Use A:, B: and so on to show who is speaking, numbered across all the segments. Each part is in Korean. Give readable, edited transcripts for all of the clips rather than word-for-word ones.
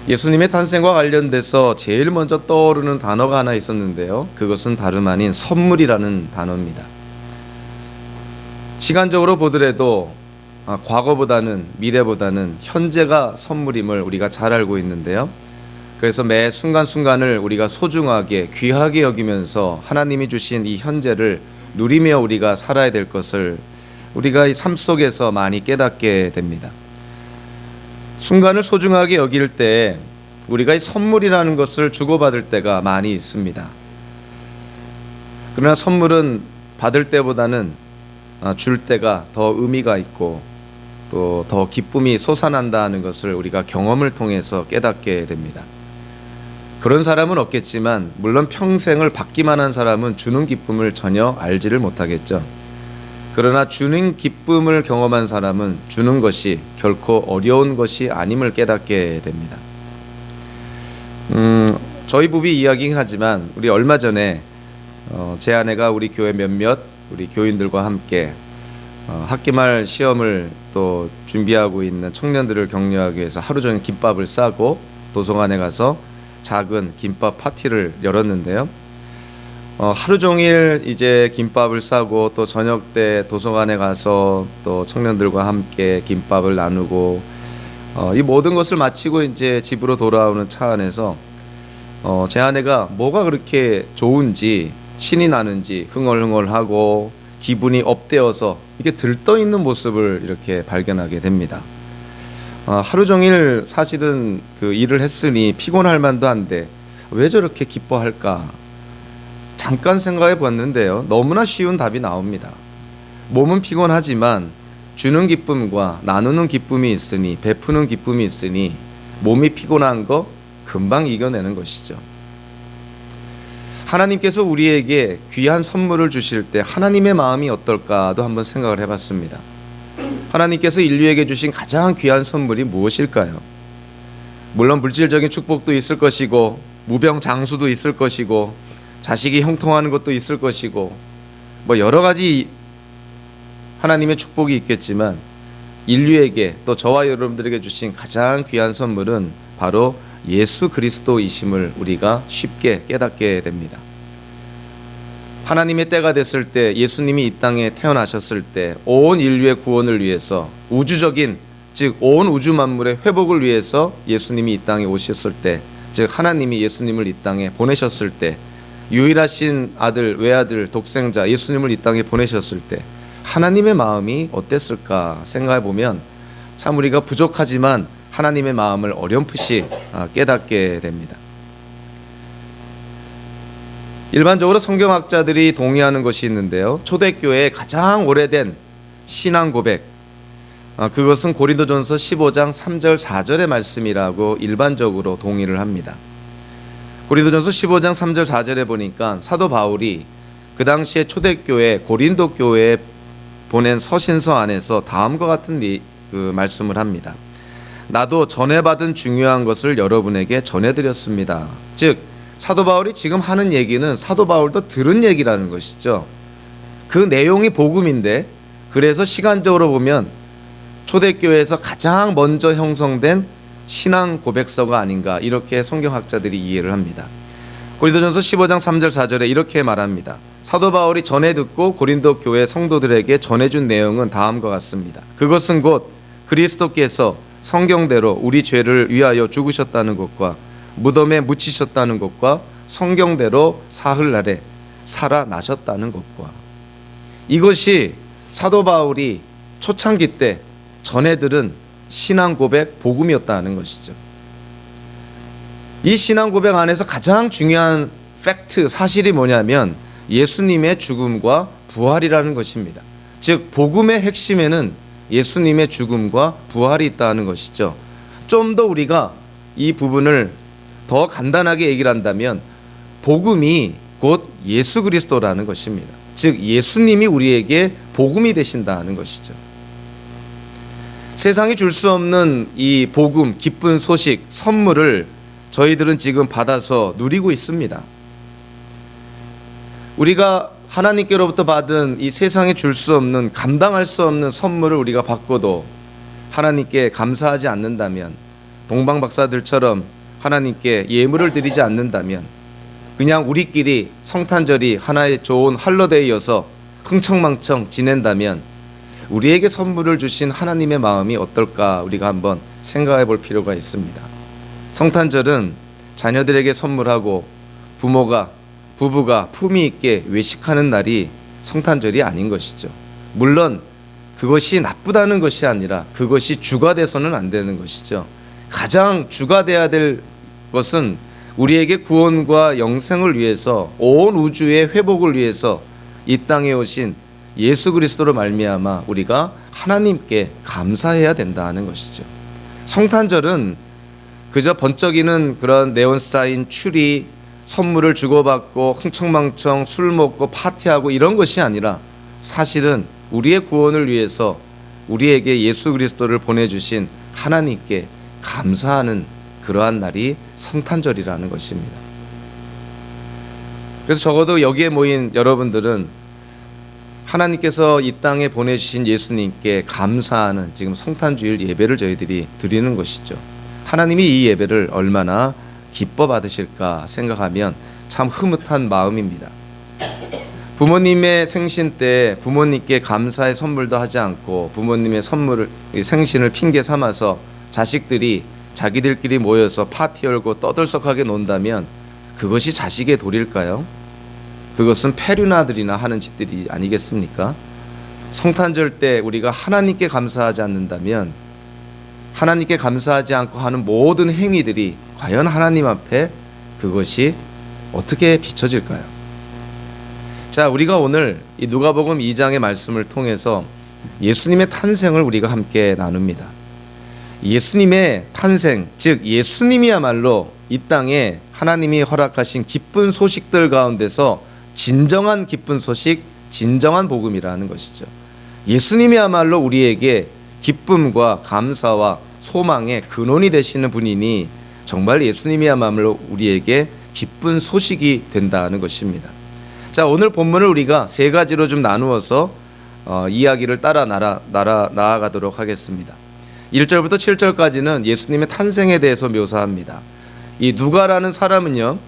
A: 예수님의 탄생과 관련돼서 제일 먼저 떠오르는 단어가 하나 있었는데요. 그것은 다름 아닌 선물이라는 단어입니다. 시간적으로 보더라도 과거보다는 미래보다는 현재가 선물임을 우리가 잘 알고 있는데요. 그래서 매 순간순간을 우리가 소중하게 귀하게 여기면서 하나님이 주신 이 현재를 누리며 우리가 살아야 될 것을 우리가 이 삶 속에서 많이 깨닫게 됩니다. 순간을 소중하게 여길 때 우리가 이 선물이라는 것을 주고받을 때가 많이 있습니다. 그러나 선물은 받을 때보다는 줄 때가 더 의미가 있고 또 더 기쁨이 솟아난다는 것을 우리가 경험을 통해서 깨닫게 됩니다. 그런 사람은 없겠지만 물론 평생을 받기만 한 사람은 주는 기쁨을 전혀 알지를 못하겠죠. 그러나 주는 기쁨을 경험한 사람은 주는 것이 결코 어려운 것이 아님을 깨닫게 됩니다. 저희 부부 이야기긴 하지만 우리 얼마 전에 제 아내가 우리 교회 몇몇 우리 교인들과 함께 학기말 시험을 또 준비하고 있는 청년들을 격려하기 위해서 하루 종일 김밥을 싸고 도서관에 가서 작은 김밥 파티를 열었는데요. 하루 종일 이제 김밥을 싸고 또 저녁 때 도서관에 가서 또 청년들과 함께 김밥을 나누고 이 모든 것을 마치고 이제 집으로 돌아오는 차 안에서 제 아내가 뭐가 그렇게 좋은지 신이 나는지 흥얼흥얼하고 기분이 업되어서 이게 들떠있는 모습을 이렇게 발견하게 됩니다. 하루 종일 사실은 그 일을 했으니 피곤할 만도 한데 왜 저렇게 기뻐할까? 잠깐 생각해 봤는데요. 너무나 쉬운 답이 나옵니다. 몸은 피곤하지만 주는 기쁨과 나누는 기쁨이 있으니, 베푸는 기쁨이 있으니 몸이 피곤한 거 금방 이겨내는 것이죠. 하나님께서 우리에게 귀한 선물을 주실 때 하나님의 마음이 어떨까도 한번 생각을 해봤습니다. 하나님께서 인류에게 주신 가장 귀한 선물이 무엇일까요? 물론 물질적인 축복도 있을 것이고 무병장수도 있을 것이고 자식이 형통하는 것도 있을 것이고 뭐 여러 가지 하나님의 축복이 있겠지만 인류에게 또 저와 여러분들에게 주신 가장 귀한 선물은 바로 예수 그리스도이심을 우리가 쉽게 깨닫게 됩니다. 하나님의 때가 됐을 때 예수님이 이 땅에 태어나셨을 때 온 인류의 구원을 위해서 우주적인 즉 온 우주 만물의 회복을 위해서 예수님이 이 땅에 오셨을 때 즉 하나님이 예수님을 이 땅에 보내셨을 때 유일하신 아들 외아들 독생자 예수님을 이 땅에 보내셨을 때 하나님의 마음이 어땠을까 생각해 보면 참 우리가 부족하지만 하나님의 마음을 어렴풋이 깨닫게 됩니다. 일반적으로 성경학자들이 동의하는 것이 있는데요. 초대교회의 가장 오래된 신앙 고백 그것은 고린도전서 15장 3절 4절의 말씀이라고 일반적으로 동의를 합니다. 고린도전서 15장 3절 4절에 보니까 사도 바울이 그 당시에 초대교회 고린도 교회에 보낸 서신서 안에서 다음과 같은 그 말씀을 합니다. 나도 전해받은 중요한 것을 여러분에게 전해드렸습니다. 즉 사도 바울이 지금 하는 얘기는 사도 바울도 들은 얘기라는 것이죠. 그 내용이 복음인데 그래서 시간적으로 보면 초대교회에서 가장 먼저 형성된 신앙 고백서가 아닌가 이렇게 성경학자들이 이해를 합니다. 고린도전서 15장 3절 4절에 이렇게 말합니다. 사도 바울이 전해 듣고 고린도 교회 성도들에게 전해준 내용은 다음과 같습니다. 그것은 곧 그리스도께서 성경대로 우리 죄를 위하여 죽으셨다는 것과 무덤에 묻히셨다는 것과 성경대로 사흘날에 살아나셨다는 것과 이것이 사도 바울이 초창기 때 전해 들은 신앙 고백 복음이었다는 것이죠. 이 신앙 고백 안에서 가장 중요한 팩트 사실이 뭐냐면 예수님의 죽음과 부활이라는 것입니다. 즉 복음의 핵심에는 예수님의 죽음과 부활이 있다는 것이죠. 좀 더 우리가 이 부분을 더 간단하게 얘기를 한다면 복음이 곧 예수 그리스도라는 것입니다. 즉 예수님이 우리에게 복음이 되신다는 것이죠. 세상이 줄 수 없는 이 복음, 기쁜 소식, 선물을 저희들은 지금 받아서 누리고 있습니다. 우리가 하나님께로부터 받은 이 세상에 줄 수 없는 감당할 수 없는 선물을 우리가 받고도 하나님께 감사하지 않는다면 동방 박사들처럼 하나님께 예물을 드리지 않는다면, 그냥 우리끼리 성탄절이 하나의 좋은 할러데이여서 흥청망청 지낸다면 우리에게 선물을 주신 하나님의 마음이 어떨까 우리가 한번 생각해 볼 필요가 있습니다. 성탄절은 자녀들에게 선물하고 부부가 품위 있게 외식하는 날이 성탄절이 아닌 것이죠. 물론 그것이 나쁘다는 것이 아니라 그것이 주가 돼서는 안 되는 것이죠. 가장 주가 돼야 될 것은 우리에게 구원과 영생을 위해서, 온 우주의 회복을 위해서 이 땅에 오신 예수 그리스도로 말미암아 우리가 하나님께 감사해야 된다는 것이죠. 성탄절은 그저 번쩍이는 그런 네온사인 추리, 선물을 주고받고 흥청망청 술 먹고 파티하고 이런 것이 아니라 사실은 우리의 구원을 위해서 우리에게 예수 그리스도를 보내주신 하나님께 감사하는 그러한 날이 성탄절이라는 것입니다. 그래서 적어도 여기에 모인 여러분들은 하나님께서 이 땅에 보내주신 예수님께 감사하는 지금 성탄주일 예배를 저희들이 드리는 것이죠. 하나님이 이 예배를 얼마나 기뻐 받으실까 생각하면 참 흐뭇한 마음입니다. 부모님의 생신 때 부모님께 감사의 선물도 하지 않고 부모님의 생신을 핑계 삼아서 자식들이 자기들끼리 모여서 파티 열고 떠들썩하게 논다면 그것이 자식의 도리일까요? 그것은 페류나들이나 하는 짓들이 아니겠습니까? 성탄절 때 우리가 하나님께 감사하지 않는다면, 하나님께 감사하지 않고 하는 모든 행위들이 과연 하나님 앞에 그것이 어떻게 비춰질까요? 자, 우리가 오늘 이 누가복음 2장의 말씀을 통해서 예수님의 탄생을 우리가 함께 나눕니다. 예수님의 탄생, 즉 예수님이야말로 이 땅에 하나님이 허락하신 기쁜 소식들 가운데서 진정한 기쁜 소식, 진정한 복음이라는 것이죠. 예수님이야말로 우리에게 기쁨과 감사와 소망의 근원이 되시는 분이니 정말 예수님이야말로 우리에게 기쁜 소식이 된다는 것입니다. 자, 오늘 본문을 우리가 세 가지로 좀 나누어서 이야기를 따라 나아가도록 하겠습니다. 1절부터 7절까지는 예수님의 탄생에 대해서 묘사합니다. 이 누가라는 사람은요,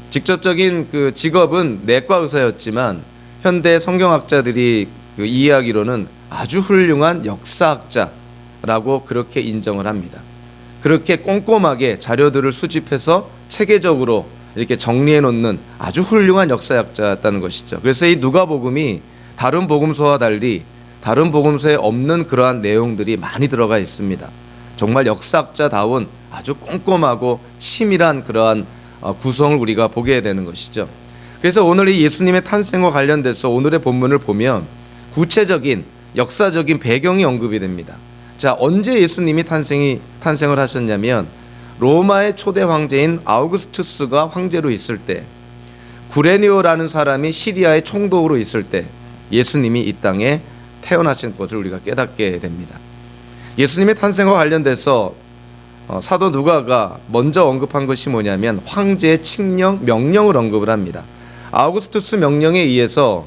A: 직접적인 그 직업은 내과 의사였지만 현대 성경학자들이 그 이야기로는 아주 훌륭한 역사학자라고 그렇게 인정을 합니다. 그렇게 꼼꼼하게 자료들을 수집해서 체계적으로 이렇게 정리해 놓는 아주 훌륭한 역사학자였다는 것이죠. 그래서 이 누가복음이 다른 복음서와 달리 다른 복음서에 없는 그러한 내용들이 많이 들어가 있습니다. 정말 역사학자다운 아주 꼼꼼하고 치밀한 그러한 구성을 우리가 보게 되는 것이죠. 그래서 오늘 이 예수님의 탄생과 관련돼서 오늘의 본문을 보면 구체적인 역사적인 배경이 언급이 됩니다. 자, 언제 예수님이 탄생을 하셨냐면 로마의 초대 황제인 아우구스투스가 황제로 있을 때, 구레니오라는 사람이 시리아의 총독으로 있을 때 예수님이 이 땅에 태어나신 것을 우리가 깨닫게 됩니다. 예수님의 탄생과 관련돼서 사도 누가가 먼저 언급한 것이 뭐냐면 황제의 칙령, 명령을 언급을 합니다. 아우구스투스 명령에 의해서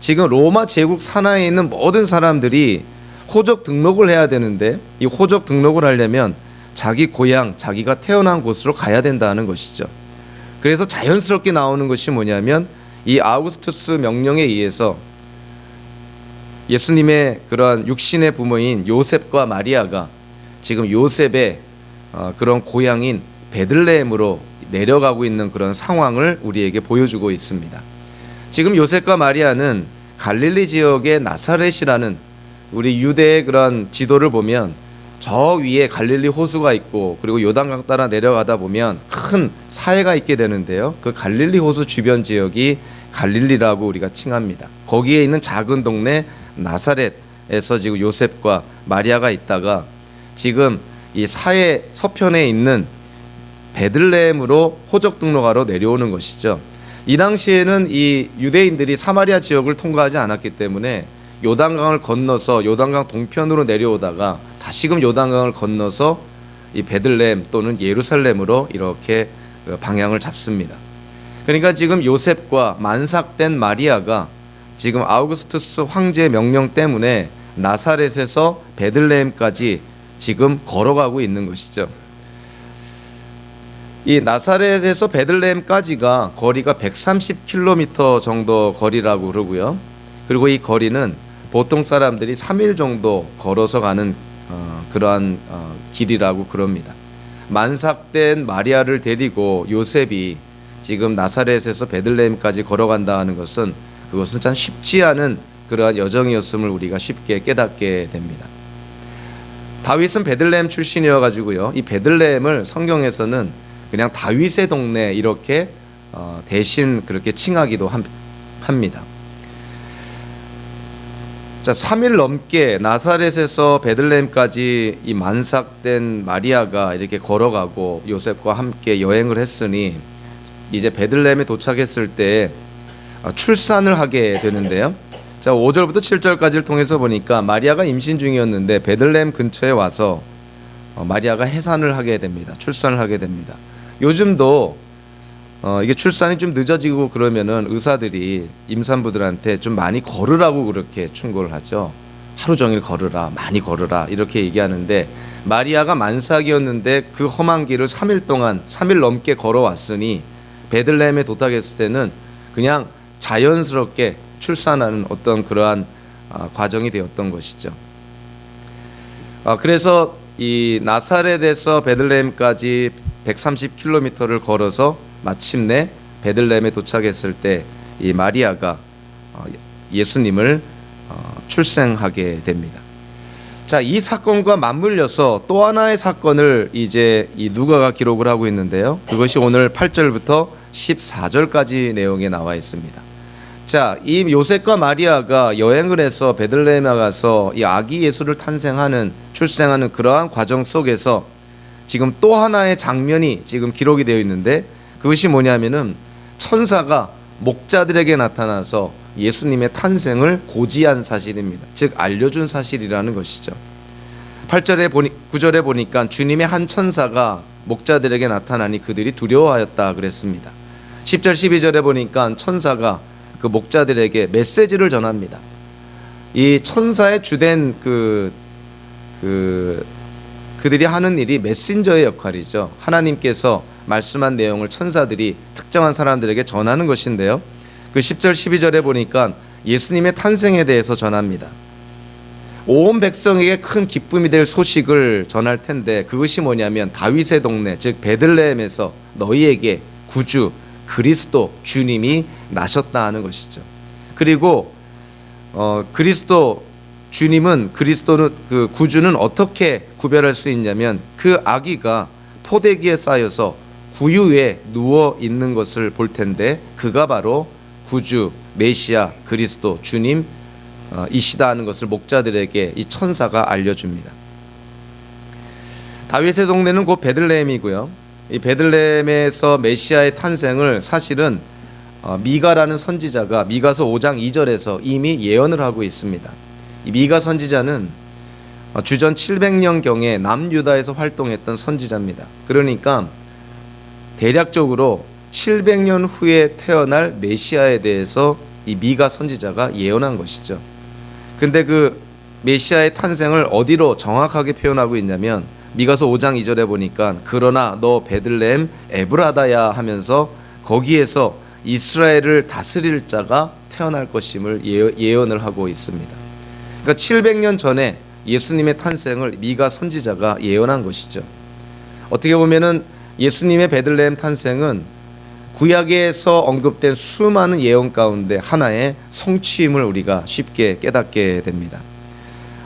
A: 지금 로마 제국 산하에 있는 모든 사람들이 호적 등록을 해야 되는데, 이 호적 등록을 하려면 자기 고향, 자기가 태어난 곳으로 가야 된다는 것이죠. 그래서 자연스럽게 나오는 것이 뭐냐면 이 아우구스투스 명령에 의해서 예수님의 그러한 육신의 부모인 요셉과 마리아가 지금 요셉의 그런 고향인 베들레헴으로 내려가고 있는 그런 상황을 우리에게 보여주고 있습니다. 지금 요셉과 마리아는 갈릴리 지역의 나사렛이라는, 우리 유대의 그런 지도를 보면 저 위에 갈릴리 호수가 있고 그리고 요단강 따라 내려가다 보면 큰 사해가 있게 되는데요, 그 갈릴리 호수 주변 지역이 갈릴리라고 우리가 칭합니다. 거기에 있는 작은 동네 나사렛에서 지금 요셉과 마리아가 있다가 지금 이 사해 서편에 있는 베들레헴으로 호적 등록하러 내려오는 것이죠. 이 당시에는 이 유대인들이 사마리아 지역을 통과하지 않았기 때문에 요단강을 건너서 요단강 동편으로 내려오다가 다시금 요단강을 건너서 이 베들레헴 또는 예루살렘으로 이렇게 방향을 잡습니다. 그러니까 지금 요셉과 만삭된 마리아가 지금 아우구스투스 황제의 명령 때문에 나사렛에서 베들레헴까지 지금 걸어가고 있는 것이죠. 이 나사렛에서 베들레헴까지가 거리가 130km 정도 거리라고 그러고요. 그리고 이 거리는 보통 사람들이 3일 정도 걸어서 가는 그러한 길이라고 그럽니다. 만삭된 마리아를 데리고 요셉이 지금 나사렛에서 베들레헴까지 걸어간다는 것은 그것은 참 쉽지 않은 그러한 여정이었음을 우리가 쉽게 깨닫게 됩니다. 다윗은 베들레헴 출신이어 가지고요. 이 베들레헴을 성경에서는 그냥 다윗의 동네 이렇게 대신 그렇게 칭하기도 합니다. 자, 3일 넘게 나사렛에서 베들레헴까지 이 만삭된 마리아가 이렇게 걸어가고 요셉과 함께 여행을 했으니 이제 베들레헴에 도착했을 때 출산을 하게 되는데요. 자, 5절부터 7절까지를 통해서 보니까 마리아가 임신 중이었는데 베들레헴 근처에 와서 마리아가 해산을 하게 됩니다. 출산을 하게 됩니다. 요즘도 이게 출산이 좀 늦어지고 그러면은 의사들이 임산부들한테 좀 많이 걸으라고 그렇게 충고를 하죠. 하루 종일 걸으라, 많이 걸으라 이렇게 얘기하는데 마리아가 만삭이었는데 그 험한 길을 3일 넘게 걸어왔으니 베들레헴에 도착했을 때는 그냥 자연스럽게 출산하는 어떤 그러한 과정이 되었던 것이죠. 그래서 이 나사렛에서 베들레헴까지 130km를 걸어서 마침내 베들레헴에 도착했을 때 이 마리아가 예수님을 출생하게 됩니다. 자, 이 사건과 맞물려서 또 하나의 사건을 이제 이 누가가 기록을 하고 있는데요. 그것이 오늘 8절부터 14절까지 내용에 나와 있습니다. 자, 이 요셉과 마리아가 여행을 해서 베들레헴에 가서 이 아기 예수를 출생하는 그러한 과정 속에서 지금 또 하나의 장면이 지금 기록이 되어 있는데 그것이 뭐냐면은 천사가 목자들에게 나타나서 예수님의 탄생을 고지한 사실입니다. 즉 알려준 사실이라는 것이죠. 9절에 보니까 주님의 한 천사가 목자들에게 나타나니 그들이 두려워하였다 그랬습니다. 10절 12절에 보니까 천사가 그 목자들에게 메시지를 전합니다. 이 천사의 주된 그들이 하는 일이 메신저의 역할이죠. 하나님께서 말씀한 내용을 천사들이 특정한 사람들에게 전하는 것인데요. 그 10절 12절에 보니까 예수님의 탄생에 대해서 전합니다. 온 백성에게 큰 기쁨이 될 소식을 전할 텐데 그것이 뭐냐면 다윗의 동네 즉 베들레헴에서 너희에게 구주 그리스도 주님이 나셨다 하는 것이죠. 그리고 주님은 그리스도는 그 구주는 어떻게 구별할 수 있냐면 그 아기가 포대기에 쌓여서 구유에 누워 있는 것을 볼 텐데 그가 바로 구주 메시아 그리스도 주님 이시다 하는 것을 목자들에게 이 천사가 알려줍니다. 다윗의 동네는 곧 베들레헴이고요. 이 베들레헴에서 메시아의 탄생을 사실은 미가라는 선지자가 미가서 5장 2절에서 이미 예언을 하고 있습니다. 이 미가 선지자는 주전 700년경에 남유다에서 활동했던 선지자입니다. 그러니까 대략적으로 700년 후에 태어날 메시아에 대해서 이 미가 선지자가 예언한 것이죠. 근데 그 메시아의 탄생을 어디로 정확하게 표현하고 있냐면 미가서 5장 2절에 보니까 그러나 너 베들레헴 에브라다야 하면서 거기에서 이스라엘을 다스릴 자가 태어날 것임을 예언을 하고 있습니다. 그러니까 700년 전에 예수님의 탄생을 미가 선지자가 예언한 것이죠. 어떻게 보면은 예수님의 베들레헴 탄생은 구약에서 언급된 수많은 예언 가운데 하나의 성취임을 우리가 쉽게 깨닫게 됩니다.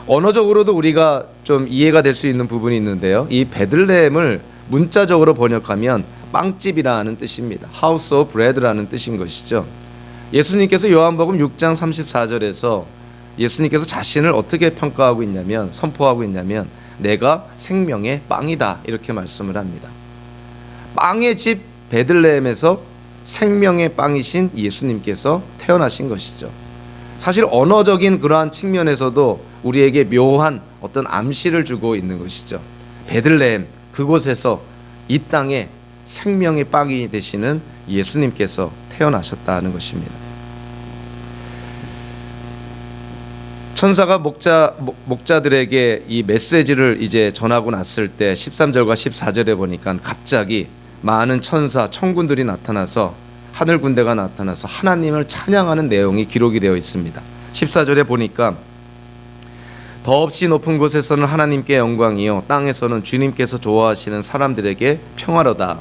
A: 언어적으로도 우리가 좀 이해가 될 수 있는 부분이 있는데요. 이 베들레헴을 문자적으로 번역하면 빵집이라는 뜻입니다. House of Bread라는 뜻인 것이죠. 예수님께서 요한복음 6장 34절에서 예수님께서 자신을 어떻게 평가하고 있냐면 선포하고 있냐면 내가 생명의 빵이다 이렇게 말씀을 합니다. 빵의 집 베들레헴에서 생명의 빵이신 예수님께서 태어나신 것이죠. 사실 언어적인 그러한 측면에서도 우리에게 묘한 어떤 암시를 주고 있는 것이죠. 베들레헴 그곳에서 이 땅에 생명의 빵이 되시는 예수님께서 태어나셨다는 것입니다. 천사가 목자들에게 이 메시지를 이제 전하고 났을 때 13절과 14절에 보니까 갑자기 많은 천사 천군들이 나타나서 하늘 군대가 나타나서 하나님을 찬양하는 내용이 기록이 되어 있습니다. 14절에 보니까 더없이 높은 곳에서는 하나님께 영광이요 땅에서는 주님께서 좋아하시는 사람들에게 평화로다.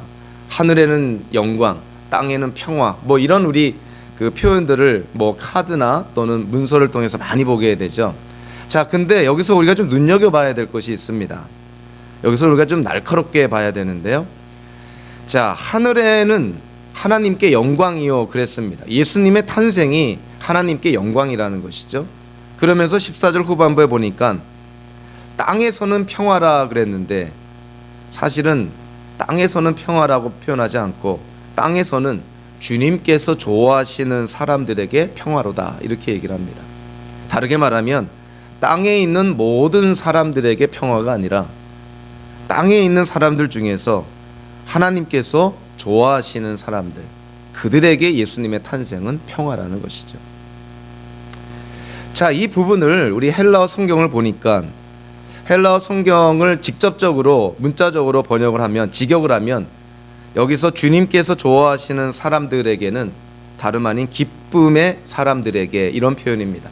A: 하늘에는 영광, 땅에는 평화, 뭐 이런 우리 그 표현들을 뭐 카드나 또는 문서를 통해서 많이 보게 되죠. 자, 근데 여기서 우리가 좀 눈여겨봐야 될 것이 있습니다. 여기서 우리가 좀 날카롭게 봐야 되는데요. 자, 하늘에는 하나님께 영광이요 그랬습니다. 예수님의 탄생이 하나님께 영광이라는 것이죠. 그러면서 14절 후반부에 보니까 땅에서는 평화라 그랬는데 사실은 땅에서는 평화라고 표현하지 않고 땅에서는 주님께서 좋아하시는 사람들에게 평화로다 이렇게 얘기를 합니다. 다르게 말하면 땅에 있는 모든 사람들에게 평화가 아니라 땅에 있는 사람들 중에서 하나님께서 좋아하시는 사람들, 그들에게 예수님의 탄생은 평화라는 것이죠. 자, 이 부분을 우리 헬라어 성경을 보니까 헬라어 성경을 직접적으로 문자적으로 번역을 하면, 직역을 하면 여기서 주님께서 좋아하시는 사람들에게는 다름 아닌 기쁨의 사람들에게, 이런 표현입니다.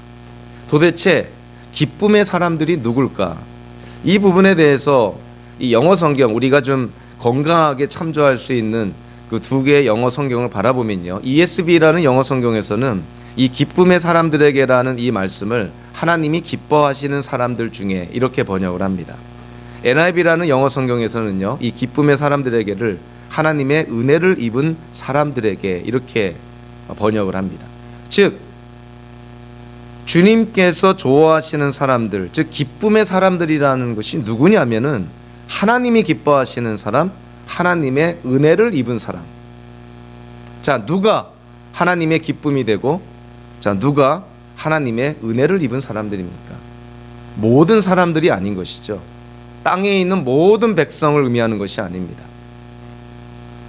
A: 도대체 기쁨의 사람들이 누굴까? 이 부분에 대해서 이 영어 성경, 우리가 좀 건강하게 참조할 수 있는 그 두 개의 영어 성경을 바라보면요, ESV라는 영어 성경에서는 이 기쁨의 사람들에게라는 이 말씀을 하나님이 기뻐하시는 사람들 중에 이렇게 번역을 합니다. NIV라는 영어 성경에서는요, 이 기쁨의 사람들에게를 하나님의 은혜를 입은 사람들에게 이렇게 번역을 합니다. 즉 주님께서 좋아하시는 사람들, 즉 기쁨의 사람들이라는 것이 누구냐면은 하나님이 기뻐하시는 사람, 하나님의 은혜를 입은 사람. 자, 누가 하나님의 기쁨이 되고, 자, 누가 하나님의 은혜를 입은 사람들입니까? 모든 사람들이 아닌 것이죠. 땅에 있는 모든 백성을 의미하는 것이 아닙니다.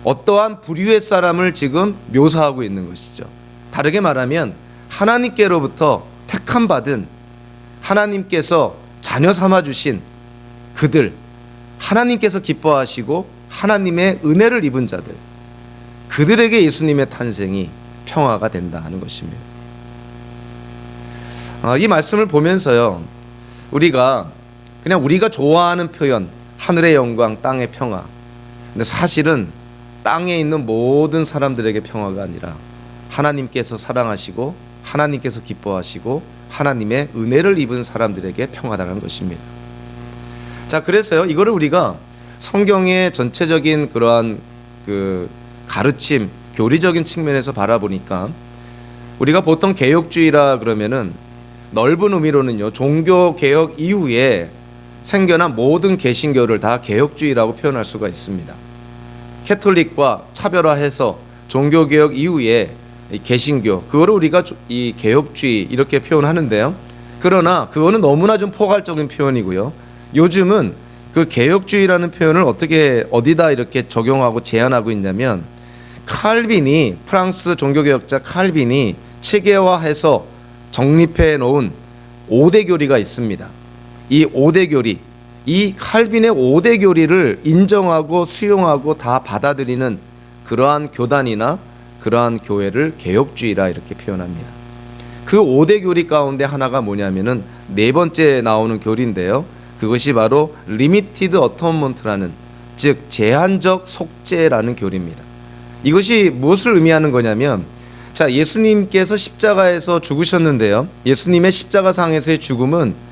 A: 어떠한 부류의 사람을 지금 묘사하고 있는 것이죠. 다르게 말하면 하나님께로부터 택함 받은, 하나님께서 자녀 삼아 주신 그들, 하나님께서 기뻐하시고 하나님의 은혜를 입은 자들, 그들에게 예수님의 탄생이 평화가 된다는 것입니다. 이 말씀을 보면서요, 우리가 그냥 우리가 좋아하는 표현, 하늘의 영광, 땅의 평화, 근데 사실은 땅에 있는 모든 사람들에게 평화가 아니라 하나님께서 사랑하시고 하나님께서 기뻐하시고 하나님의 은혜를 입은 사람들에게 평화라는 것입니다. 자, 그래서요, 이거를 우리가 성경의 전체적인 그러한 그 가르침, 교리적인 측면에서 바라보니까 우리가 보통 개혁주의라 그러면은 넓은 의미로는요, 종교 개혁 이후에 생겨난 모든 개신교를 다 개혁주의라고 표현할 수가 있습니다. 캐톨릭과 차별화해서 종교개혁 이후에 개신교, 그거를 우리가 이 개혁주의 이렇게 표현하는데요. 그러나 그거는 너무나 좀 포괄적인 표현이고요. 요즘은 그 개혁주의라는 표현을 어디다 이렇게 적용하고 제안하고 있냐면, 칼빈이, 프랑스 종교개혁자 칼빈이 체계화해서 정립해 놓은 5대 교리가 있습니다. 이 5대 교리, 이 칼빈의 5대 교리를 인정하고 수용하고 다 받아들이는 그러한 교단이나 그러한 교회를 개혁주의라 이렇게 표현합니다. 그 5대 교리 가운데 하나가 뭐냐면은 네 번째 나오는 교리인데요, 그것이 바로 리미티드 어톤먼트라는, 즉 제한적 속죄라는 교리입니다. 이것이 무엇을 의미하는 거냐면, 자, 예수님께서 십자가에서 죽으셨는데요, 예수님의 십자가상에서의 죽음은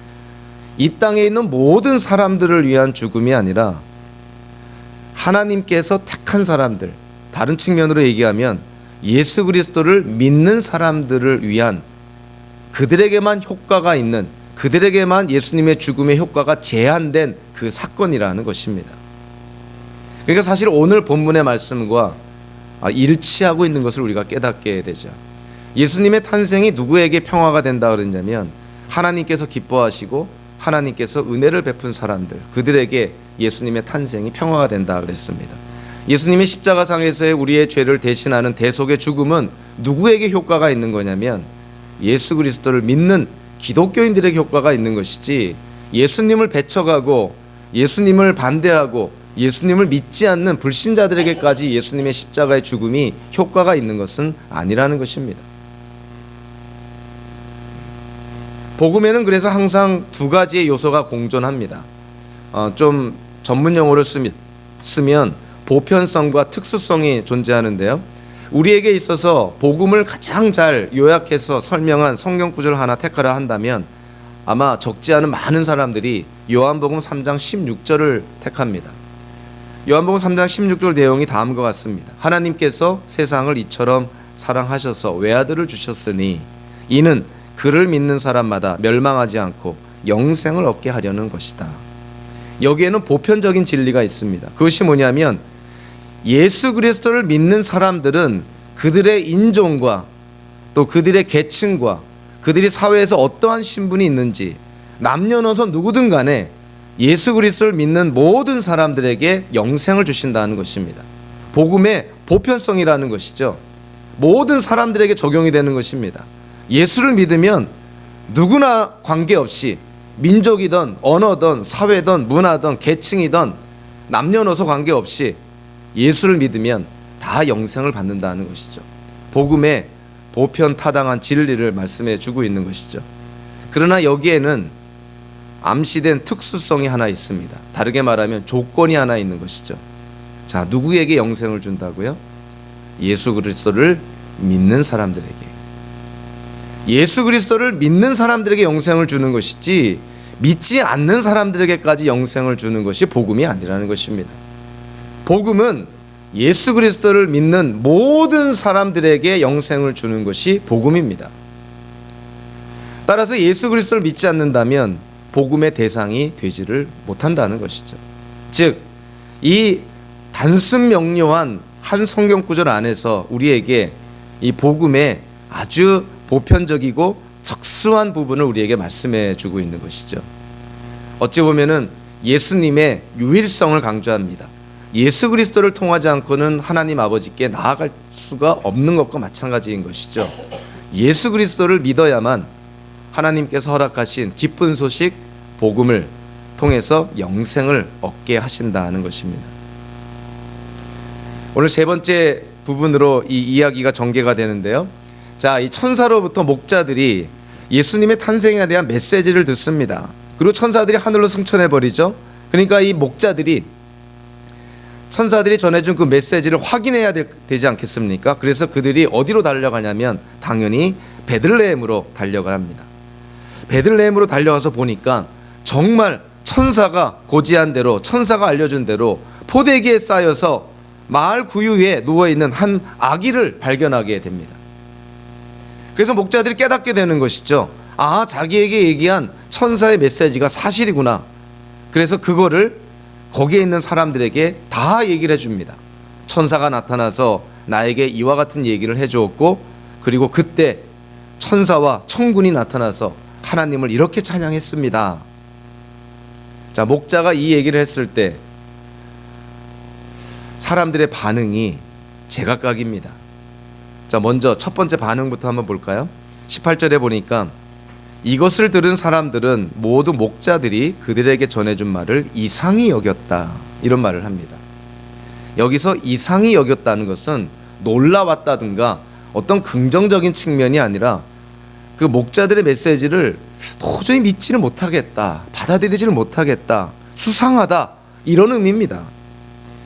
A: 이 땅에 있는 모든 사람들을 위한 죽음이 아니라 하나님께서 택한 사람들, 다른 측면으로 얘기하면 예수 그리스도를 믿는 사람들을 위한, 그들에게만 효과가 있는, 그들에게만 예수님의 죽음의 효과가 제한된 그 사건이라는 것입니다. 그러니까 사실 오늘 본문의 말씀과 일치하고 있는 것을 우리가 깨닫게 되죠. 예수님의 탄생이 누구에게 평화가 된다 그랬냐면 하나님께서 기뻐하시고 하나님께서 은혜를 베푼 사람들, 그들에게 예수님의 탄생이 평화가 된다 그랬습니다. 예수님의 십자가상에서의 우리의 죄를 대신하는 대속의 죽음은 누구에게 효과가 있는 거냐면 예수 그리스도를 믿는 기독교인들에게 효과가 있는 것이지 예수님을 배척하고 예수님을 반대하고 예수님을 믿지 않는 불신자들에게까지 예수님의 십자가의 죽음이 효과가 있는 것은 아니라는 것입니다. 복음에는 그래서 항상 두 가지의 요소가 공존합니다. 좀 전문 용어를 쓰면 보편성과 특수성이 존재하는데요. 우리에게 있어서 복음을 가장 잘 요약해서 설명한 성경 구절을 하나 택하라 한다면 아마 적지 않은 많은 사람들이 요한복음 3장 16절을 택합니다. 요한복음 3장 16절 내용이 다음과 같습니다. 하나님께서 세상을 이처럼 사랑하셔서 외아들을 주셨으니 이는 그를 믿는 사람마다 멸망하지 않고 영생을 얻게 하려는 것이다. 여기에는 보편적인 진리가 있습니다. 그것이 뭐냐면 예수 그리스도를 믿는 사람들은 그들의 인종과 또 그들의 계층과 그들이 사회에서 어떠한 신분이 있는지 남녀노소 누구든 간에 예수 그리스도를 믿는 모든 사람들에게 영생을 주신다는 것입니다. 복음의 보편성이라는 것이죠. 모든 사람들에게 적용이 되는 것입니다. 예수를 믿으면 누구나 관계없이 민족이든 언어든 사회든 문화든 계층이든 남녀노소 관계없이 예수를 믿으면 다 영생을 받는다는 것이죠. 복음의 보편타당한 진리를 말씀해 주고 있는 것이죠. 그러나 여기에는 암시된 특수성이 하나 있습니다. 다르게 말하면 조건이 하나 있는 것이죠. 자, 누구에게 영생을 준다고요? 예수 그리스도를 믿는 사람들에게. 예수 그리스도를 믿는 사람들에게 영생을 주는 것이지 믿지 않는 사람들에게까지 영생을 주는 것이 복음이 아니라는 것입니다. 복음은 예수 그리스도를 믿는 모든 사람들에게 영생을 주는 것이 복음입니다. 따라서 예수 그리스도를 믿지 않는다면 복음의 대상이 되지를 못한다는 것이죠. 즉, 이 단순 명료한 한 성경 구절 안에서 우리에게 이 복음의 아주 보편적이고 특수한 부분을 우리에게 말씀해 주고 있는 것이죠. 어찌 보면은 예수님의 유일성을 강조합니다. 예수 그리스도를 통하지 않고는 하나님 아버지께 나아갈 수가 없는 것과 마찬가지인 것이죠. 예수 그리스도를 믿어야만 하나님께서 허락하신 기쁜 소식 복음을 통해서 영생을 얻게 하신다는 것입니다. 오늘 세 번째 부분으로 이 이야기가 전개가 되는데요. 자, 이 천사로부터 목자들이 예수님의 탄생에 대한 메시지를 듣습니다. 그리고 천사들이 하늘로 승천해 버리죠. 그러니까 이 목자들이 천사들이 전해준 그 메시지를 확인해야 되지 않겠습니까? 그래서 그들이 어디로 달려가냐면 당연히 베들레헴으로 달려갑니다. 베들레헴으로 달려가서 보니까 정말 천사가 고지한 대로, 천사가 알려준 대로 포대기에 쌓여서 마을 구유에 누워있는 한 아기를 발견하게 됩니다. 그래서 목자들이 깨닫게 되는 것이죠. 아, 자기에게 얘기한 천사의 메시지가 사실이구나. 그래서 그거를 거기에 있는 사람들에게 다 얘기를 해줍니다. 천사가 나타나서 나에게 이와 같은 얘기를 해주었고, 그리고 그때 천사와 천군이 나타나서 하나님을 이렇게 찬양했습니다. 자, 목자가 이 얘기를 했을 때 사람들의 반응이 제각각입니다. 자, 먼저 첫 번째 반응부터 한번 볼까요? 18절에 보니까 이것을 들은 사람들은 모두 목자들이 그들에게 전해준 말을 이상히 여겼다, 이런 말을 합니다. 여기서 이상히 여겼다는 것은 놀라웠다든가 어떤 긍정적인 측면이 아니라 그 목자들의 메시지를 도저히 믿지를 못하겠다, 받아들이지를 못하겠다, 수상하다, 이런 의미입니다.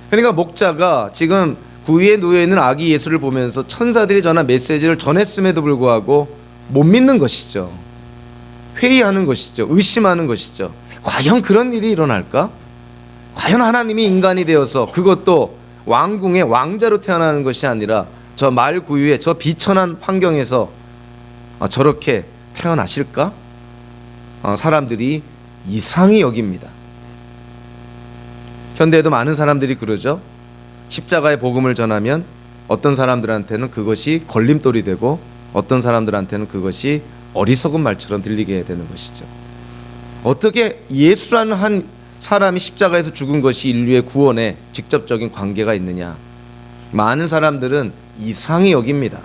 A: 그러니까 목자가 지금 구유에 누워있는 아기 예수를 보면서 천사들이 전한 메시지를 전했음에도 불구하고 못 믿는 것이죠. 회의하는 것이죠. 의심하는 것이죠. 과연 그런 일이 일어날까? 과연 하나님이 인간이 되어서, 그것도 왕궁의 왕자로 태어나는 것이 아니라 저 말 구유에 저 비천한 환경에서 저렇게 태어나실까? 사람들이 이상히 여깁니다. 현대에도 많은 사람들이 그러죠. 십자가의 복음을 전하면 어떤 사람들한테는 그것이 걸림돌이 되고 어떤 사람들한테는 그것이 어리석은 말처럼 들리게 되는 것이죠. 어떻게 예수라는 한 사람이 십자가에서 죽은 것이 인류의 구원에 직접적인 관계가 있느냐? 많은 사람들은 이상히 여깁니다.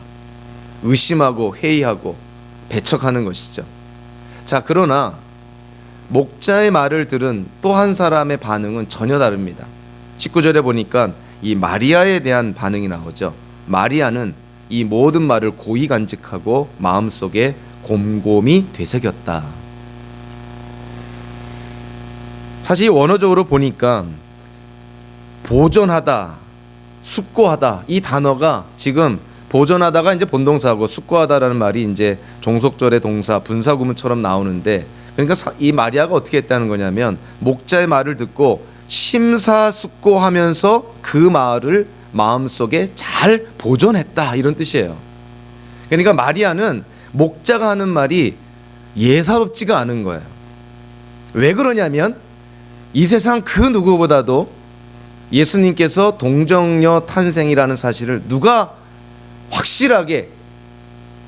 A: 의심하고 회의하고 배척하는 것이죠. 자, 그러나 목자의 말을 들은 또 한 사람의 반응은 전혀 다릅니다. 19절에 보니까 이 마리아에 대한 반응이 나오죠. 마리아는 이 모든 말을 고이 간직하고 마음속에 곰곰이 되새겼다. 사실 원어적으로 보니까 보존하다, 숙고하다, 이 단어가 지금 보존하다가 이제 본동사고 숙고하다라는 말이 이제 종속절의 동사 분사구문처럼 나오는데, 그러니까 이 마리아가 어떻게 했다는 거냐면 목자의 말을 듣고 심사숙고하면서 그 말을 마음속에 잘 보존했다, 이런 뜻이에요. 그러니까 마리아는 목자가 하는 말이 예사롭지가 않은 거예요. 왜 그러냐면 이 세상 그 누구보다도 예수님께서 동정녀 탄생이라는 사실을 누가 확실하게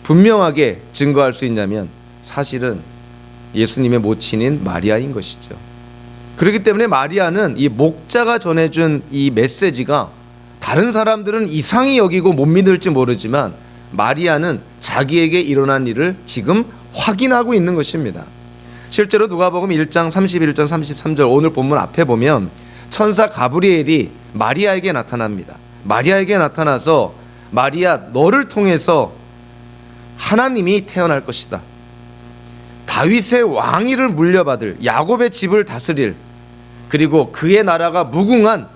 A: 분명하게 증거할 수 있냐면 사실은 예수님의 모친인 마리아인 것이죠. 그렇기 때문에 마리아는 이 목자가 전해준 이 메시지가 다른 사람들은 이상히 여기고 못 믿을지 모르지만 마리아는 자기에게 일어난 일을 지금 확인하고 있는 것입니다. 실제로 누가복음 1장 31절 33절 오늘 본문 앞에 보면 천사 가브리엘이 마리아에게 나타납니다. 마리아에게 나타나서 마리아, 너를 통해서 하나님이 태어날 것이다. 다윗의 왕위를 물려받을, 야곱의 집을 다스릴, 그리고 그의 나라가 무궁한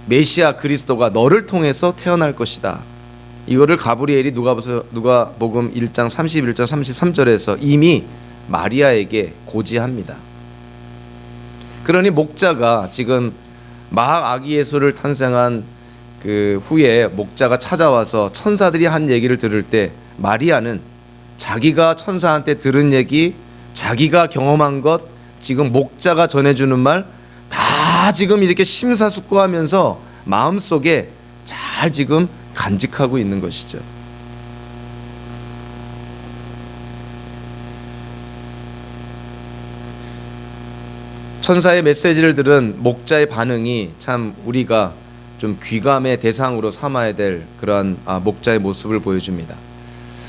A: 메시아 그리스도가 너를 통해서 태어날 것이다. 이거를 가브리엘이 누가복음 1장 31절 33절에서 이미 마리아에게 고지합니다. 그러니 목자가 지금 마학 아기 예수를 탄생한 그 후에 목자가 찾아와서 천사들이 한 얘기를 들을 때 마리아는 자기가 천사한테 들은 얘기, 자기가 경험한 것, 지금 목자가 전해주는 말 다 지금 이렇게 심사숙고하면서 마음속에 잘 지금 간직하고 있는 것이죠. 천사의 메시지를 들은 목자의 반응이 참 우리가 좀 귀감의 대상으로 삼아야 될 그러한 목자의 모습을 보여줍니다.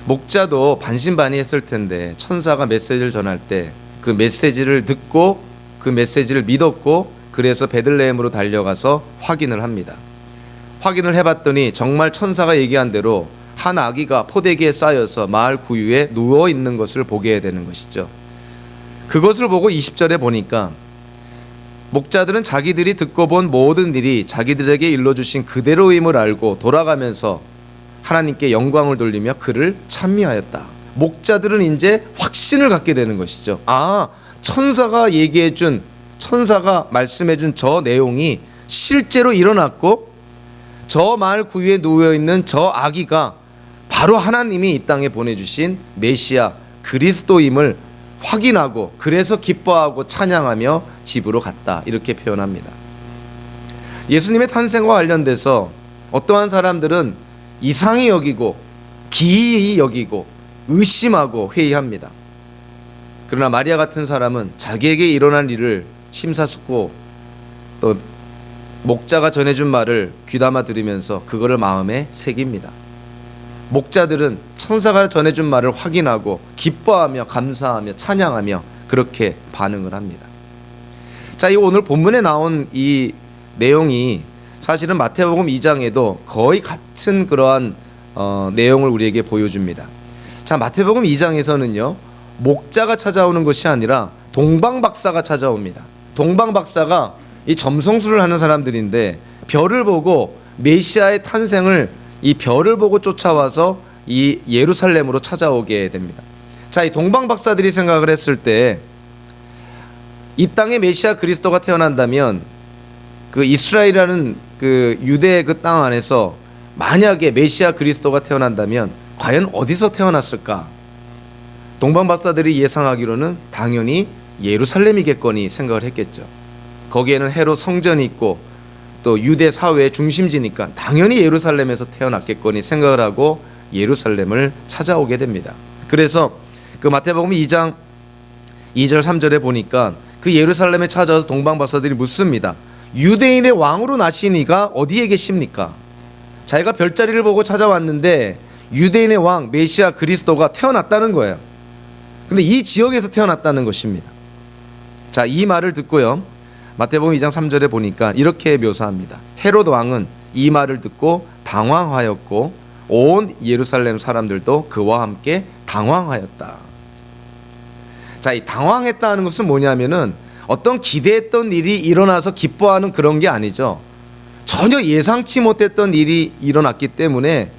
A: 목자도 반신반의했을 텐데 천사가 메시지를 전할 때 그 메시지를 듣고 그 메시지를 믿었고 그래서 베들레헴으로 달려가서 확인을 합니다. 확인을 해봤더니 정말 천사가 얘기한 대로 한 아기가 포대기에 쌓여서 마을 구유에 누워 있는 것을 보게 되는 것이죠. 그것을 보고 20절에 보니까 목자들은 자기들이 듣고 본 모든 일이 자기들에게 일러주신 그대로임을 알고 돌아가면서 하나님께 영광을 돌리며 그를 찬미하였다. 목자들은 이제 확신을 갖게 되는 것이죠. 아, 천사가 얘기해준, 천사가 말씀해준 저 내용이 실제로 일어났고 저 마을 구유에 누워있는 저 아기가 바로 하나님이 이 땅에 보내주신 메시아 그리스도임을 확인하고 그래서 기뻐하고 찬양하며 집으로 갔다, 이렇게 표현합니다. 예수님의 탄생과 관련돼서 어떠한 사람들은 이상히 여기고 기이히 여기고 의심하고 회의합니다. 그러나 마리아 같은 사람은 자기에게 일어난 일을 심사숙고 또 목자가 전해준 말을 귀담아 들으면서 그거를 마음에 새깁니다. 목자들은 천사가 전해준 말을 확인하고 기뻐하며 감사하며 찬양하며 그렇게 반응을 합니다. 자, 이 오늘 본문에 나온 이 내용이 사실은 마태복음 2장에도 거의 같은 그러한 내용을 우리에게 보여줍니다. 자, 마태복음 2장에서는요 목자가 찾아오는 것이 아니라 동방박사가 찾아옵니다. 동방박사가 이 점성술을 하는 사람들인데 별을 보고 메시아의 탄생을 이 별을 보고 쫓아와서 이 예루살렘으로 찾아오게 됩니다. 자, 이 동방박사들이 생각을 했을 때 이 땅에 메시아 그리스도가 태어난다면 그 이스라엘이라는 그 유대의 그 땅 안에서 만약에 메시아 그리스도가 태어난다면 과연 어디서 태어났을까? 동방박사들이 예상하기로는 당연히 예루살렘이겠거니 생각을 했겠죠. 거기에는 헤롯 성전이 있고 또 유대 사회의 중심지니까 당연히 예루살렘에서 태어났겠거니 생각을 하고 예루살렘을 찾아오게 됩니다. 그래서 그 마태복음 2장 2절 3절에 보니까 그 예루살렘에 찾아와서 동방박사들이 묻습니다. 유대인의 왕으로 나신 이가 어디에 계십니까? 자기가 별자리를 보고 찾아왔는데 유대인의 왕 메시아 그리스도가 태어났다는 거예요. 근데 이 지역에서 태어났다는 것입니다. 자, 이 말을 듣고요, 마태복음 2장 3절에 보니까 이렇게 묘사합니다. 헤롯 왕은 이 말을 듣고 당황하였고 온 예루살렘 사람들도 그와 함께 당황하였다. 자, 이 당황했다는 것은 뭐냐면은 어떤 기대했던 일이 일어나서 기뻐하는 그런 게 아니죠. 전혀 예상치 못했던 일이 일어났기 때문에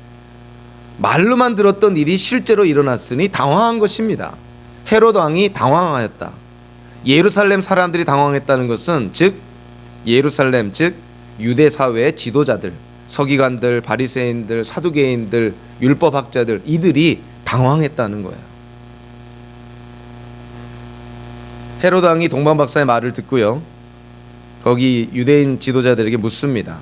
A: 말로만 들었던 일이 실제로 일어났으니 당황한 것입니다. 헤롯 왕이 당황하였다. 예루살렘 사람들이 당황했다는 것은 즉 예루살렘 즉 유대 사회의 지도자들, 서기관들, 바리새인들, 사두개인들, 율법학자들, 이들이 당황했다는 거예요. 헤롯 왕이 동방박사의 말을 듣고요, 거기 유대인 지도자들에게 묻습니다.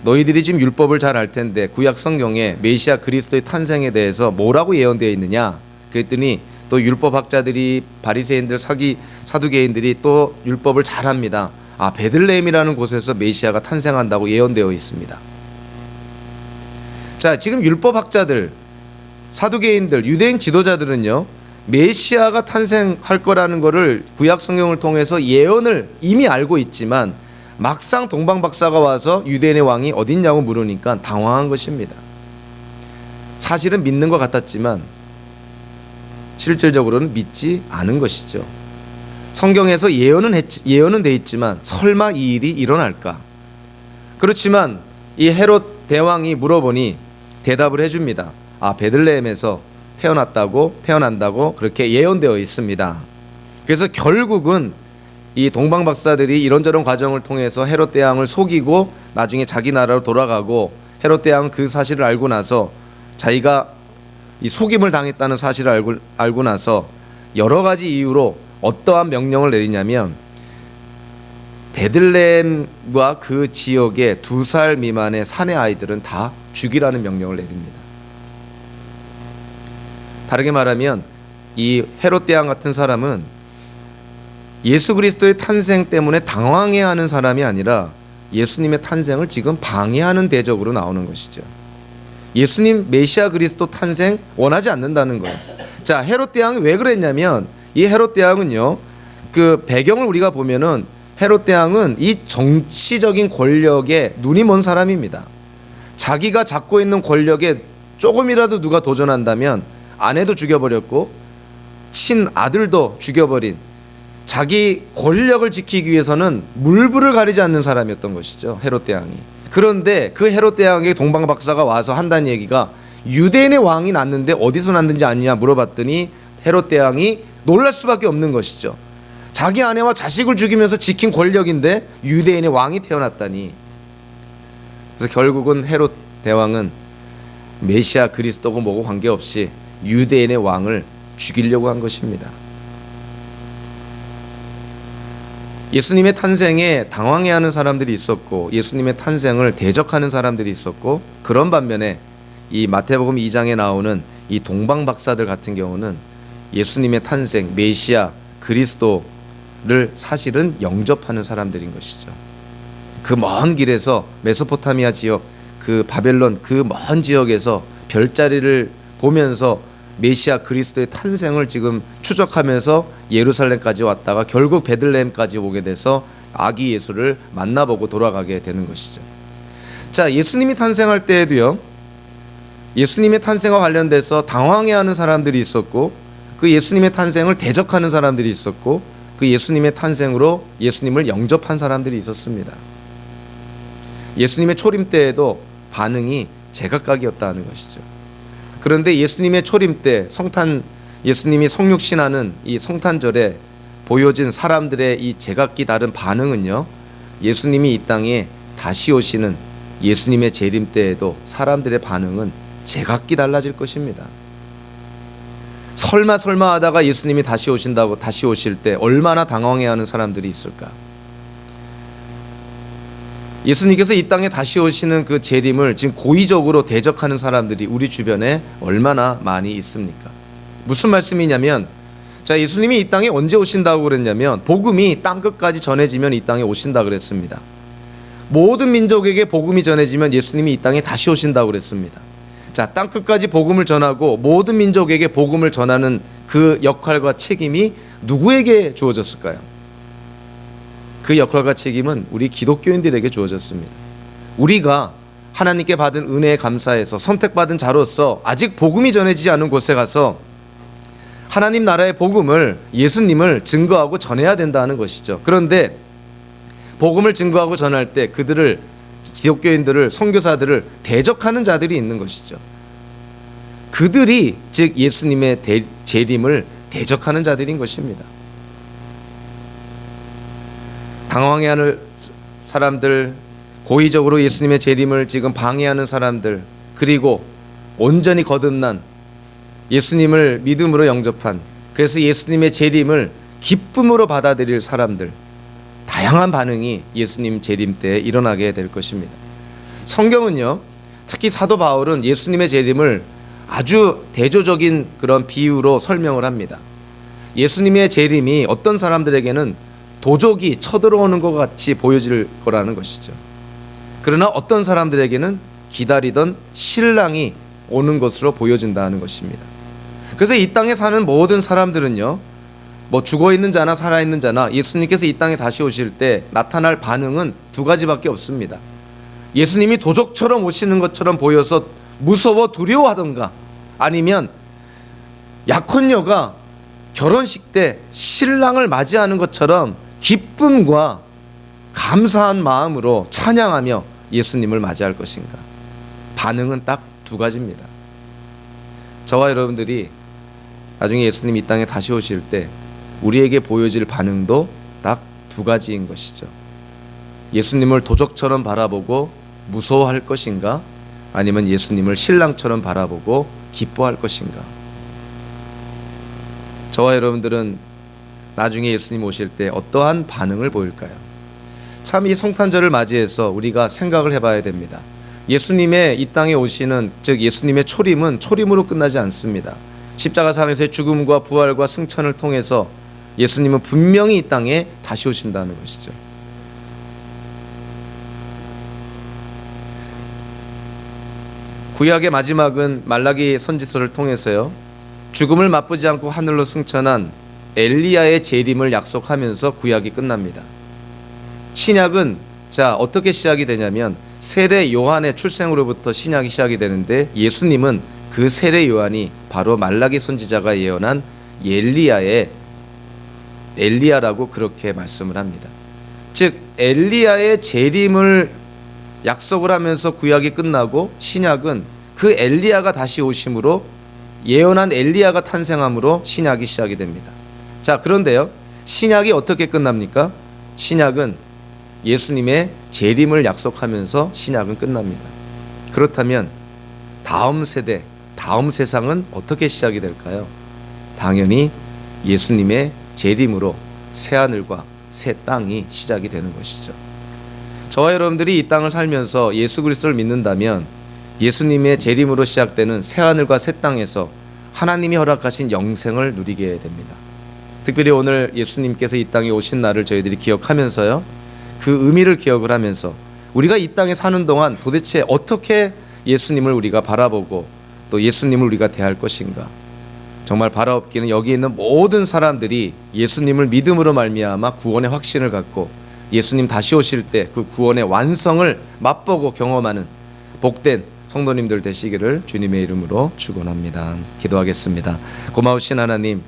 A: 너희들이 지금 율법을 잘 알 텐데 구약 성경에 메시아 그리스도의 탄생에 대해서 뭐라고 예언되어 있느냐? 그랬더니 또 율법학자들이, 바리새인들, 사두개인들이 또 율법을 잘 합니다. 아, 베들레헴이라는 곳에서 메시아가 탄생한다고 예언되어 있습니다. 자, 지금 율법학자들, 사두개인들, 유대인 지도자들은요, 메시아가 탄생할 거라는 것을 구약 성경을 통해서 예언을 이미 알고 있지만 막상 동방박사가 와서 유대인의 왕이 어딨냐고 물으니까 당황한 것입니다. 사실은 믿는 것 같았지만 실질적으로는 믿지 않은 것이죠. 성경에서 예언은 돼 있지만 설마 이 일이 일어날까? 그렇지만 이 헤롯 대왕이 물어보니 대답을 해줍니다. 아, 베들레헴에서 태어난다고 그렇게 예언되어 있습니다. 그래서 결국은 이 동방박사들이 이런저런 과정을 통해서 헤롯 대왕을 속이고 나중에 자기 나라로 돌아가고, 헤롯 대왕은 그 사실을 알고 나서 자기가 이 속임을 당했다는 사실을 알고 나서 여러 가지 이유로 어떠한 명령을 내리냐면 베들레헴과 그 지역의 2살 미만의 사내 아이들은 다 죽이라는 명령을 내립니다. 다르게 말하면 이 헤롯 대왕 같은 사람은 예수 그리스도의 탄생 때문에 당황해야 하는 사람이 아니라 예수님의 탄생을 지금 방해하는 대적으로 나오는 것이죠. 예수님 메시아 그리스도 탄생 원하지 않는다는 거예요. 자, 헤롯 대왕이 왜 그랬냐면 이 헤롯 대왕은요, 그 배경을 우리가 보면은 헤롯 대왕은 이 정치적인 권력에 눈이 먼 사람입니다. 자기가 잡고 있는 권력에 조금이라도 누가 도전한다면 아내도 죽여버렸고 친아들도 죽여버린, 자기 권력을 지키기 위해서는 물불을 가리지 않는 사람이었던 것이죠, 헤롯 대왕이. 그런데 그 헤롯 대왕에게 동방박사가 와서 한다는 얘기가 유대인의 왕이 났는데 어디서 났는지 아느냐 물어봤더니 헤롯 대왕이 놀랄 수밖에 없는 것이죠. 자기 아내와 자식을 죽이면서 지킨 권력인데 유대인의 왕이 태어났다니. 그래서 결국은 헤롯 대왕은 메시아 그리스도고 뭐고 관계없이 유대인의 왕을 죽이려고 한 것입니다. 예수님의 탄생에 당황해하는 사람들이 있었고 예수님의 탄생을 대적하는 사람들이 있었고, 그런 반면에 이 마태복음 2장에 나오는 이 동방박사들 같은 경우는 예수님의 탄생, 메시아 그리스도를 사실은 영접하는 사람들인 것이죠. 그 먼 길에서 메소포타미아 지역, 그 바벨론 그 먼 지역에서 별자리를 보면서 메시아 그리스도의 탄생을 지금 추적하면서 예루살렘까지 왔다가 결국 베들레헴까지 오게 돼서 아기 예수를 만나보고 돌아가게 되는 것이죠. 자, 예수님이 탄생할 때에도요, 예수님의 탄생과 관련돼서 당황해하는 사람들이 있었고, 그 예수님의 탄생을 대적하는 사람들이 있었고, 그 예수님의 탄생으로 예수님을 영접한 사람들이 있었습니다. 예수님의 초림 때에도 반응이 제각각이었다는 것이죠. 그런데 예수님의 초림 때 예수님이 성육신하는 이 성탄절에 보여진 사람들의 이 제각기 다른 반응은요, 예수님이 이 땅에 다시 오시는 예수님의 재림 때에도 사람들의 반응은 제각기 달라질 것입니다. 설마 하다가 예수님이 다시 오실 때 얼마나 당황해하는 사람들이 있을까? 예수님께서 이 땅에 다시 오시는 그 재림을 지금 고의적으로 대적하는 사람들이 우리 주변에 얼마나 많이 있습니까? 무슨 말씀이냐면, 자, 예수님이 이 땅에 언제 오신다고 그랬냐면 복음이 땅 끝까지 전해지면 이 땅에 오신다 그랬습니다. 모든 민족에게 복음이 전해지면 예수님이 이 땅에 다시 오신다고 그랬습니다. 자, 땅 끝까지 복음을 전하고 모든 민족에게 복음을 전하는 그 역할과 책임이 누구에게 주어졌을까요? 그 역할과 책임은 우리 기독교인들에게 주어졌습니다. 우리가 하나님께 받은 은혜에 감사해서 선택받은 자로서 아직 복음이 전해지지 않은 곳에 가서 하나님 나라의 복음을, 예수님을 증거하고 전해야 된다는 것이죠. 그런데 복음을 증거하고 전할 때 그들을, 기독교인들을, 선교사들을 대적하는 자들이 있는 것이죠. 그들이 즉 예수님의 재림을 대적하는 자들인 것입니다. 당황해하는 사람들, 고의적으로 예수님의 재림을 지금 방해하는 사람들, 그리고 온전히 거듭난 예수님을 믿음으로 영접한, 그래서 예수님의 재림을 기쁨으로 받아들일 사람들, 다양한 반응이 예수님 재림 때 일어나게 될 것입니다. 성경은요, 특히 사도 바울은 예수님의 재림을 아주 대조적인 그런 비유로 설명을 합니다. 예수님의 재림이 어떤 사람들에게는 도적이 쳐들어오는 것 같이 보여질 거라는 것이죠. 그러나 어떤 사람들에게는 기다리던 신랑이 오는 것으로 보여진다는 것입니다. 그래서 이 땅에 사는 모든 사람들은요, 뭐 죽어있는 자나 살아있는 자나 예수님께서 이 땅에 다시 오실 때 나타날 반응은 두 가지밖에 없습니다. 예수님이 도적처럼 오시는 것처럼 보여서 무서워 두려워하던가, 아니면 약혼녀가 결혼식 때 신랑을 맞이하는 것처럼 기쁨과 감사한 마음으로 찬양하며 예수님을 맞이할 것인가. 반응은 딱 두 가지입니다. 저와 여러분들이 나중에 예수님이 이 땅에 다시 오실 때 우리에게 보여질 반응도 딱 두 가지인 것이죠. 예수님을 도적처럼 바라보고 무서워할 것인가, 아니면 예수님을 신랑처럼 바라보고 기뻐할 것인가. 저와 여러분들은 나중에 예수님 오실 때 어떠한 반응을 보일까요? 참 이 성탄절을 맞이해서 우리가 생각을 해봐야 됩니다. 예수님의 이 땅에 오시는, 즉 예수님의 초림은 초림으로 끝나지 않습니다. 십자가 상에서의 죽음과 부활과 승천을 통해서 예수님은 분명히 이 땅에 다시 오신다는 것이죠. 구약의 마지막은 말라기 선지서를 통해서요, 죽음을 맛보지 않고 하늘로 승천한 엘리야의 재림을 약속하면서 구약이 끝납니다. 신약은 자 어떻게 시작이 되냐면 세례 요한의 출생으로부터 신약이 시작이 되는데, 예수님은 그 세례 요한이 바로 말라기 선지자가 예언한 엘리야라고 그렇게 말씀을 합니다. 즉 엘리야의 재림을 약속을 하면서 구약이 끝나고, 신약은 그 엘리야가 다시 오심으로, 예언한 엘리야가 탄생함으로 신약이 시작이 됩니다. 자, 그런데요, 신약이 어떻게 끝납니까? 신약은 예수님의 재림을 약속하면서 신약은 끝납니다. 그렇다면 다음 세대, 다음 세상은 어떻게 시작이 될까요? 당연히 예수님의 재림으로 새하늘과 새 땅이 시작이 되는 것이죠. 저와 여러분들이 이 땅을 살면서 예수 그리스도를 믿는다면 예수님의 재림으로 시작되는 새하늘과 새 땅에서 하나님이 허락하신 영생을 누리게 됩니다. 특별히 오늘 예수님께서 이 땅에 오신 날을 저희들이 기억하면서요, 그 의미를 기억을 하면서 우리가 이 땅에 사는 동안 도대체 어떻게 예수님을 우리가 바라보고 또 예수님을 우리가 대할 것인가. 정말 바라옵기는 여기 있는 모든 사람들이 예수님을 믿음으로 말미암아 구원의 확신을 갖고 예수님 다시 오실 때 그 구원의 완성을 맛보고 경험하는 복된 성도님들 되시기를 주님의 이름으로 축원합니다. 기도하겠습니다. 고마우신 하나님,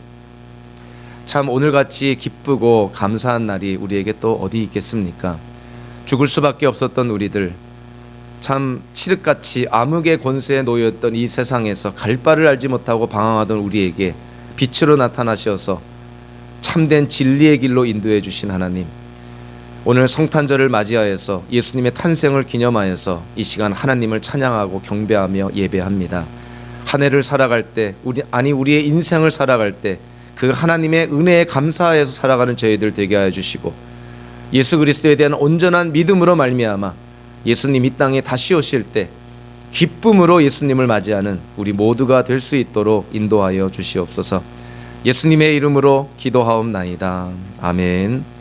A: 참 오늘같이 기쁘고 감사한 날이 우리에게 또 어디 있겠습니까? 죽을 수밖에 없었던 우리들, 참 칠흑같이 암흑의 권세에 놓였던 이 세상에서 갈 바를 알지 못하고 방황하던 우리에게 빛으로 나타나셔서 참된 진리의 길로 인도해 주신 하나님, 오늘 성탄절을 맞이하여서 예수님의 탄생을 기념하여서 이 시간 하나님을 찬양하고 경배하며 예배합니다. 한 해를 살아갈 때, 우리의 인생을 살아갈 때 그 하나님의 은혜에 감사해서 살아가는 저희들 되게 하여 주시고, 예수 그리스도에 대한 온전한 믿음으로 말미암아 예수님 이 땅에 다시 오실 때 기쁨으로 예수님을 맞이하는 우리 모두가 될 수 있도록 인도하여 주시옵소서. 예수님의 이름으로 기도하옵나이다. 아멘.